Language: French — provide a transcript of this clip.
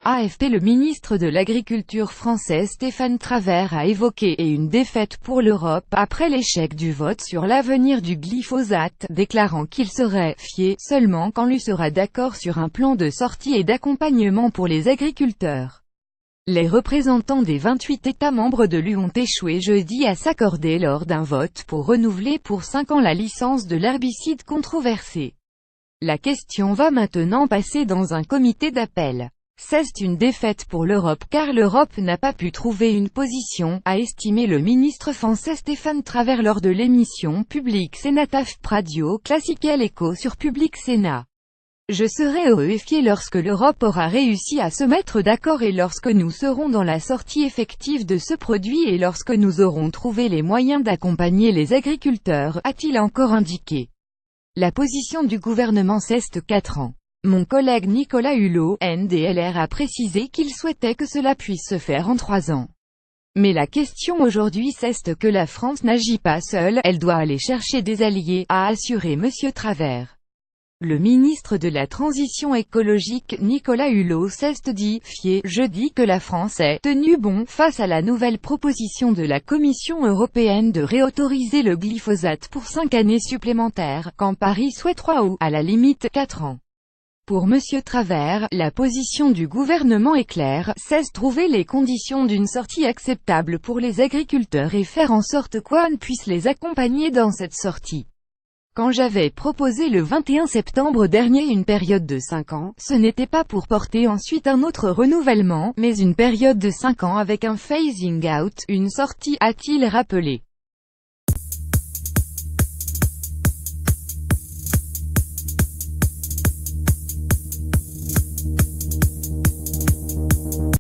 AFP. Le ministre de l'Agriculture français Stéphane Travert a évoqué une défaite pour l'Europe après l'échec du vote sur l'avenir du glyphosate, déclarant qu'il serait « fier » seulement quand l'UE sera d'accord sur un plan de sortie et d'accompagnement pour les agriculteurs. Les représentants des 28 États membres de l'UE ont échoué jeudi à s'accorder lors d'un vote pour renouveler pour 5 ans la licence de l'herbicide controversé. La question va maintenant passer dans un comité d'appel. C'est une défaite pour l'Europe car l'Europe n'a pas pu trouver une position, a estimé le ministre français Stéphane Travert lors de l'émission Public Sénat AFP Radio Classical Echo sur Public Sénat. Je serai horrifié lorsque l'Europe aura réussi à se mettre d'accord et lorsque nous serons dans la sortie effective de ce produit et lorsque nous aurons trouvé les moyens d'accompagner les agriculteurs, a-t-il encore indiqué. La position du gouvernement c'est 4 ans. Mon collègue Nicolas Hulot, NDLR, a précisé qu'il souhaitait que cela puisse se faire en 3 ans. Mais la question aujourd'hui c'est que la France n'agit pas seule, elle doit aller chercher des alliés, a assuré M. Travert. Le ministre de la Transition écologique Nicolas Hulot s'est dit « fier » jeudi que la France est « tenue bon » face à la nouvelle proposition de la Commission européenne de réautoriser le glyphosate pour 5 années supplémentaires, quand Paris souhaite 3 ou, à la limite, 4 ans. Pour M. Travers, la position du gouvernement est claire, c'est trouver les conditions d'une sortie acceptable pour les agriculteurs et faire en sorte qu'on puisse les accompagner dans cette sortie. Quand j'avais proposé le 21 septembre dernier une période de 5 ans, ce n'était pas pour porter ensuite un autre renouvellement, mais une période de 5 ans avec un phasing out, une sortie, a-t-il rappelé.